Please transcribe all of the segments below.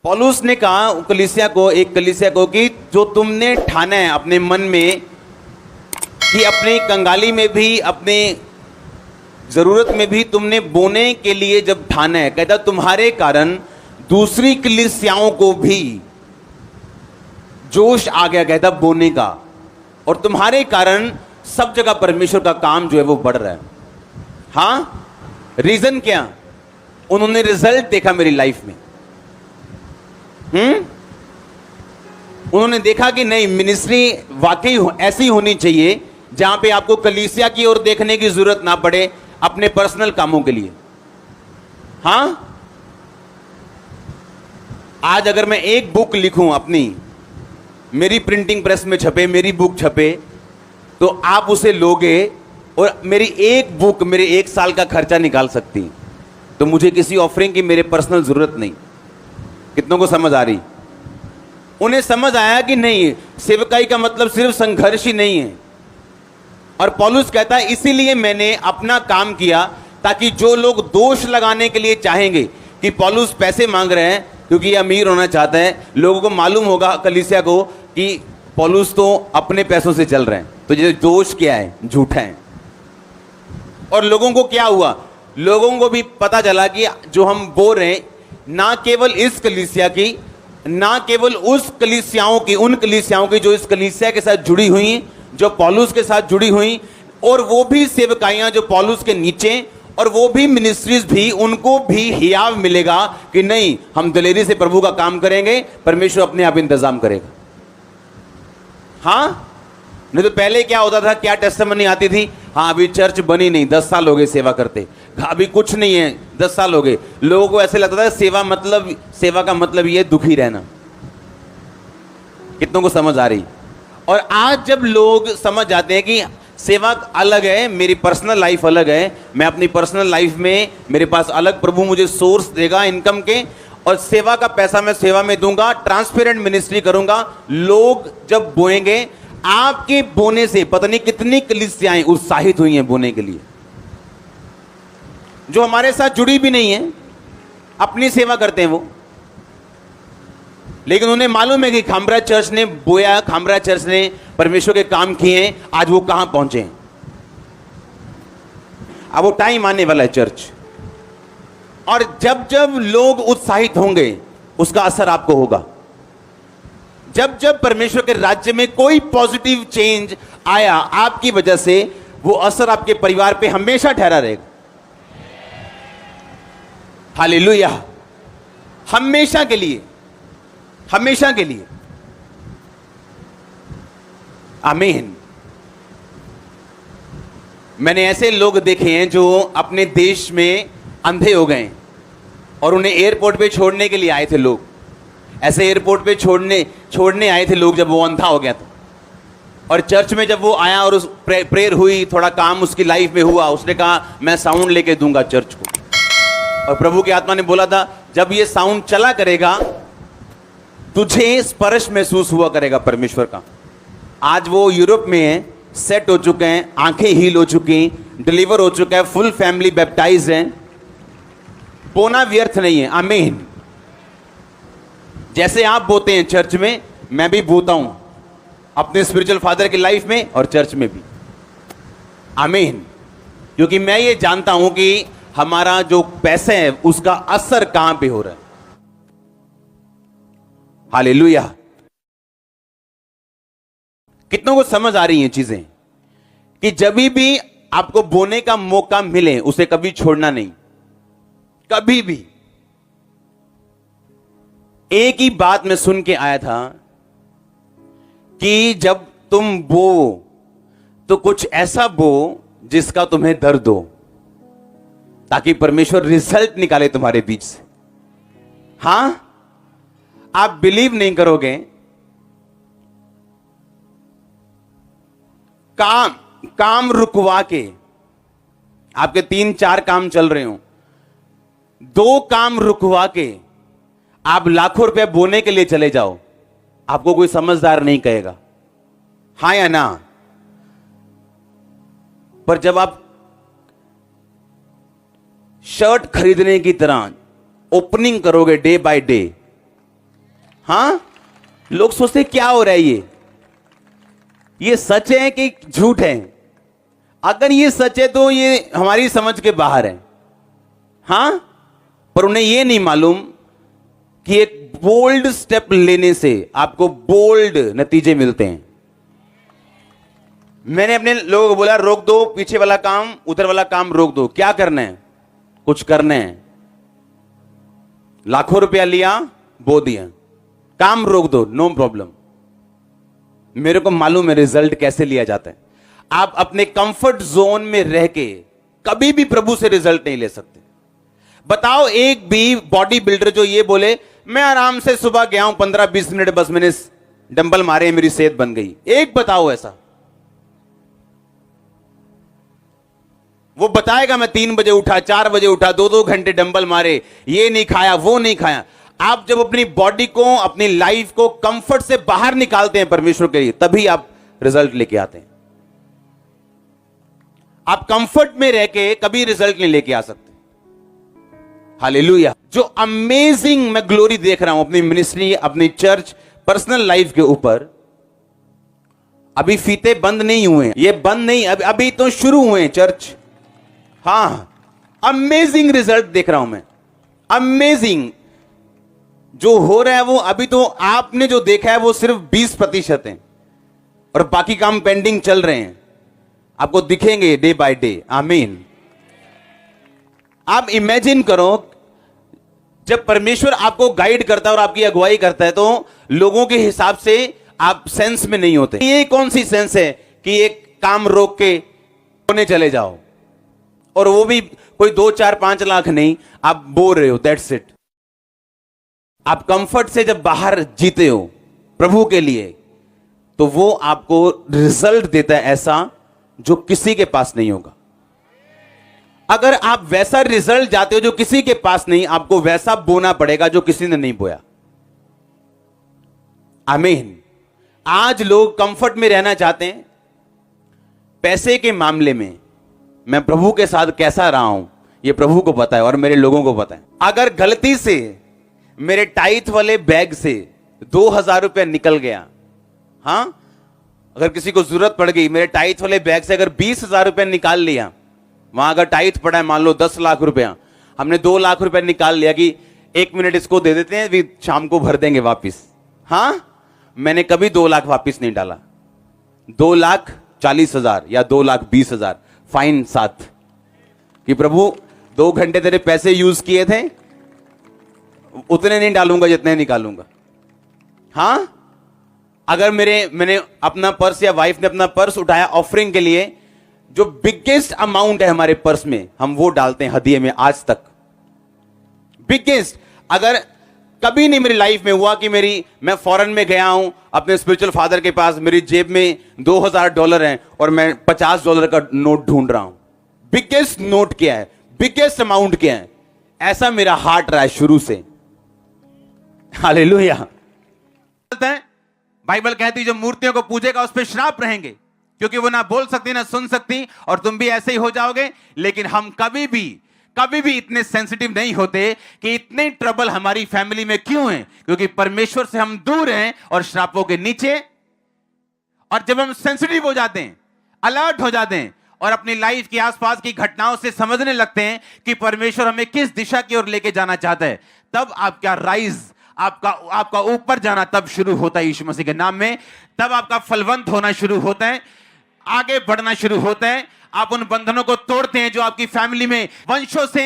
पौलुस ने कहा एक कलीसिया को कि जो तुमने ठाना है अपने मन में कि अपने कंगाली में भी, अपने जरूरत में भी तुमने बोने के लिए जब ठाना है, कहता तुम्हारे कारण दूसरी कलीसियाओं को भी जोश आ गया, कहता बोने का, और तुम्हारे कारण सब जगह परमेश्वर का काम जो है वो बढ़ रहा है। हाँ, रीजन क्या? उन्होंने रिजल्ट देखा मेरी लाइफ में। उन्होंने देखा कि नहीं, मिनिस्ट्री वाकई ऐसी होनी चाहिए जहां पे आपको कलीसिया की ओर देखने की जरूरत ना पड़े अपने पर्सनल कामों के लिए। हाँ, आज अगर मैं एक बुक लिखूं अपनी, मेरी प्रिंटिंग प्रेस में छपे, मेरी बुक छपे, तो आप उसे लोगे और मेरी एक बुक मेरे 1 साल का खर्चा निकाल सकती। तो मुझे किसी ऑफरिंग की मेरे पर्सनल जरूरत नहीं। कितनों को समझ आ रही? उन्हें समझ आया कि नहीं, सेवकाई का मतलब सिर्फ संघर्ष ही नहीं है। और पौलुस कहता है इसीलिए मैंने अपना काम किया, ताकि जो लोग दोष लगाने के लिए चाहेंगे कि पौलुस पैसे मांग रहे हैं क्योंकि ये अमीर होना चाहता है, लोगों को मालूम होगा, कलीसिया को, कि पौलुस तो अपने पैसों से चल रहे हैं, तो ये दोष क्या है? झूठा है। और लोगों को क्या हुआ? लोगों को भी पता चला कि जो हम बोल रहे हैं, ना केवल इस कलीसिया की, ना केवल उस कलीसियाओं की, उन कलीसियाओं की जो इस कलीसिया के साथ जुड़ी हुई, जो पौलुस के साथ जुड़ी हुई, और वो भी सेवकाइयां जो पौलुस के नीचे, और वो भी मिनिस्ट्रीज भी, उनको भी हियाव मिलेगा कि नहीं, हम दिलेरी से प्रभु का काम करेंगे, परमेश्वर अपने आप इंतजाम करेगा। हाँ, नहीं तो पहले क्या होता था, क्या टेस्टिमनी आती थी? हाँ, अभी चर्च बनी नहीं, 10 साल हो गए सेवा करते, अभी कुछ नहीं है, 10 साल हो गए। लोगों को ऐसे लगता था सेवा का मतलब ये दुखी रहना। कितनों को समझ आ रही? और आज जब लोग समझ जाते हैं कि सेवा अलग है, मेरी पर्सनल लाइफ अलग है, मैं अपनी पर्सनल लाइफ में, मेरे पास अलग प्रभु मुझे सोर्स देगा इनकम के, और सेवा का पैसा मैं सेवा में दूंगा, ट्रांसपेरेंट मिनिस्ट्री करूंगा। लोग जब बोएंगे, आपके बोने से पता नहीं कितनी कलीसियाएं उत्साहित हुई हैं बोने के लिए, जो हमारे साथ जुड़ी भी नहीं है, अपनी सेवा करते हैं वो, लेकिन उन्हें मालूम है कि खामरा चर्च ने बोया, खामरा चर्च ने परमेश्वर के काम किए हैं, आज वो कहां पहुंचे हैं। अब वो टाइम आने वाला है चर्च, और जब जब लोग उत्साहित होंगे उसका असर आपको होगा। जब जब परमेश्वर के राज्य में कोई पॉजिटिव चेंज आया आपकी वजह से, वो असर आपके परिवार पे हमेशा ठहरा रहेगा। हालेलुया, हमेशा के लिए, हमेशा के लिए। आमीन। मैंने ऐसे लोग देखे हैं जो अपने देश में अंधे हो गए और उन्हें एयरपोर्ट पे छोड़ने के लिए आए थे लोग। ऐसे एयरपोर्ट पे छोड़ने आए थे लोग जब वो अंधा हो गया था। और चर्च में जब वो आया और उस प्रेयर हुई, थोड़ा काम उसकी लाइफ में हुआ, उसने कहा मैं साउंड लेके दूंगा चर्च को। और प्रभु की आत्मा ने बोला था जब ये साउंड चला करेगा तुझे स्पर्श महसूस हुआ करेगा परमेश्वर का। आज वो यूरोप में है, सेट हो चुके हैं, आंखें हील हो चुकी, डिलीवर हो चुका है, फुल फैमिली बैप्टाइज है। बोना व्यर्थ नहीं है। आमीन। जैसे आप बोते हैं चर्च में, मैं भी बोता हूं अपने स्पिरिचुअल फादर की लाइफ में और चर्च में भी। आमीन। क्योंकि मैं ये जानता हूं कि हमारा जो पैसे है उसका असर कहां पे हो रहा है। हालेलुया। कितनों को समझ आ रही हैं चीजें कि जब भी आपको बोने का मौका मिले उसे कभी छोड़ना नहीं, कभी भी। एक ही बात मैं सुन के आया था कि जब तुम बो तो कुछ ऐसा बो जिसका तुम्हें दर्द हो, ताकि परमेश्वर रिजल्ट निकाले तुम्हारे बीच से। हां, आप बिलीव नहीं करोगे, काम रुकवा के, आपके 3-4 काम चल रहे हो, 2 काम रुकवा के आप लाखों रुपए बोने के लिए चले जाओ, आपको कोई समझदार नहीं कहेगा। हां या ना? पर जब आप शर्ट खरीदने की तरह ओपनिंग करोगे डे बाय डे, हाँ, लोग सोचते क्या हो रहा है, ये सच है कि झूठ है? अगर ये सच है तो ये हमारी समझ के बाहर है। हाँ, पर उन्हें ये नहीं मालूम कि एक बोल्ड स्टेप लेने से आपको बोल्ड नतीजे मिलते हैं। मैंने अपने लोगों को बोला, रोक दो पीछे वाला काम, उधर वाला काम रोक दो। क्या करना है? कुछ करना है। लाखों रुपया लिया, बो दिया, काम रोक दो, नो प्रॉब्लम। मेरे को मालूम है रिजल्ट कैसे लिया जाता है। आप अपने कंफर्ट जोन में रह के कभी भी प्रभु से रिजल्ट नहीं ले सकते। बताओ एक भी बॉडी बिल्डर जो ये बोले मैं आराम से सुबह गया हूं 15-20 मिनट, बस मैंने डंबल मारे, मेरी सेहत बन गई, एक बताओ ऐसा। वो बताएगा मैं 3 बजे उठा, 4 बजे उठा, 2-2 घंटे डंबल मारे, ये नहीं खाया, वो नहीं खाया। आप जब अपनी बॉडी को, अपनी लाइफ को कंफर्ट से बाहर निकालते हैं परमेश्वर के लिए, तभी आप रिजल्ट लेके आते हैं। आप कंफर्ट में रह के कभी रिजल्ट नहीं लेके आ सकते। हालेलुया। जो अमेजिंग मैं ग्लोरी देख रहा हूं अपनी मिनिस्ट्री, अपनी चर्च, पर्सनल लाइफ के ऊपर, अभी फीते बंद नहीं हुए, ये बंद नहीं, अभी तो शुरू हुए हैं चर्च। हाँ, अमेजिंग रिजल्ट देख रहा हूं मैं, अमेजिंग। जो हो रहा है वो अभी तो आपने जो देखा है वो सिर्फ 20% है, और बाकी काम पेंडिंग चल रहे हैं, आपको दिखेंगे डे बाय डे। आमीन। आप इमेजिन करो, जब परमेश्वर आपको गाइड करता है और आपकी अगुवाई करता है, तो लोगों के हिसाब से आप सेंस में नहीं होते। ये कौन सी सेंस है कि एक काम रोक के होने चले जाओ, और वो भी कोई 2, 4, 5 लाख नहीं, आप बोल रहे हो, दैट्स इट। आप कंफर्ट से जब बाहर जीते हो प्रभु के लिए, तो वो आपको रिजल्ट देता है ऐसा जो किसी के पास नहीं होगा। अगर आप वैसा रिजल्ट जाते हो जो किसी के पास नहीं, आपको वैसा बोना पड़ेगा जो किसी ने नहीं बोया। आमीन। आज लोग कंफर्ट में रहना चाहते हैं। पैसे के मामले में मैं प्रभु के साथ कैसा रहा हूं, यह प्रभु को पता है और मेरे लोगों को पता है। अगर गलती से मेरे टाइथ वाले बैग से 2000 रुपया निकल गया, हां, अगर किसी को जरूरत पड़ गई, मेरे टाइथ वाले बैग से अगर 20,000 रुपया निकाल लिया, वहां अगर टाइथ पड़ा है मान लो 10 लाख रुपया, हमने 2 लाख रुपया निकाल लिया कि 1 मिनट इसको दे देते हैं, फिर शाम को भर देंगे वापिस। हां, मैंने कभी 2 लाख वापिस नहीं डाला। 2,40,000 या 2,20,000 फाइन साथ, कि प्रभु 2 घंटे तेरे पैसे यूज किए थे, उतने नहीं डालूंगा जितने निकालूंगा। हां, अगर मैंने अपना पर्स या वाइफ ने अपना पर्स उठाया ऑफरिंग के लिए, जो बिगेस्ट अमाउंट है हमारे पर्स में, हम वो डालते हैं हदिये में आज तक, बिगेस्ट। अगर कभी नहीं मेरी लाइफ में हुआ कि मैं फॉरेन में गया हूं अपने स्पिरिचुअल फादर के पास, मेरी जेब में $2,000 हैं और मैं $50 का नोट ढूंढ रहा हूं। बिगेस्ट नोट क्या है, बिगेस्ट अमाउंट क्या है, ऐसा मेरा हार्ट रहा है शुरू से। हालेलुया। बाइबल कहती जो मूर्तियों को पूजेगा उस पर श्राप रहेंगे, क्योंकि वो ना बोल सकती ना सुन सकती, और तुम भी ऐसे ही हो जाओगे। लेकिन हम कभी भी इतने सेंसिटिव नहीं होते कि इतने ट्रबल हमारी फैमिली में क्यों हैं, क्योंकि परमेश्वर से हम दूर हैं और श्रापों के नीचे। और जब हम सेंसिटिव हो जाते हैं, अलर्ट हो जाते हैं, और अपनी लाइफ के आसपास की घटनाओं से समझने लगते हैं कि परमेश्वर हमें किस दिशा की ओर लेके जाना चाहता है, तब आपका राइज, आपका ऊपर जाना तब शुरू होता है यीशु मसीह के नाम में। तब आपका फलवंत होना शुरू होता है, आगे बढ़ना शुरू होता है। आप उन बंधनों को तोड़ते हैं जो आपकी फैमिली में वंशों से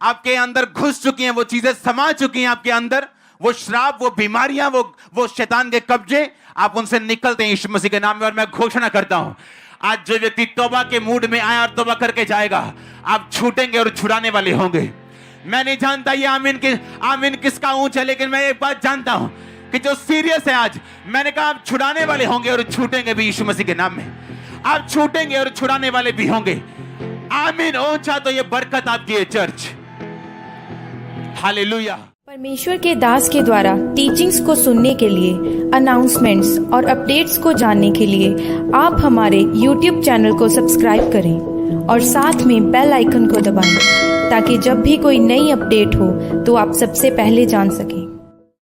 आपके अंदर घुस चुकी हैं, वो चीजें समा चुकी हैं आपके अंदर, वो श्राप, वो बीमारियां, वो शैतान के कब्जे, आप उनसे निकलते हैं यीशु मसीह के नाम में। और मैं घोषणा करता हूं, आज जो व्यक्ति तौबा के मूड में आया और तौबा करके जाएगा, आप छूटेंगे और छुड़ाने वाले होंगे। मैं नहीं जानता ये आमीन किसका ऊंच है, लेकिन मैं एक बात जानता हूं कि जो सीरियस है आज, मैंने कहा आप छुड़ाने वाले होंगे और छूटेंगे भी यीशु मसीह के नाम में। आप छूटेंगे और छुड़ाने वाले भी होंगे। आमीन। ऊंचा तो ये बरकत आपकी है चर्च। हालेलुया। परमेश्वर के दास के द्वारा टीचिंग्स को सुनने के लिए, अनाउंसमेंट्स और अपडेट्स को जानने के लिए आप हमारे YouTube चैनल को सब्सक्राइब करें और साथ में बेल आइकन को दबाएं, ताकि जब भी कोई नई अपडेट हो तो आप सबसे पहले जान सकें।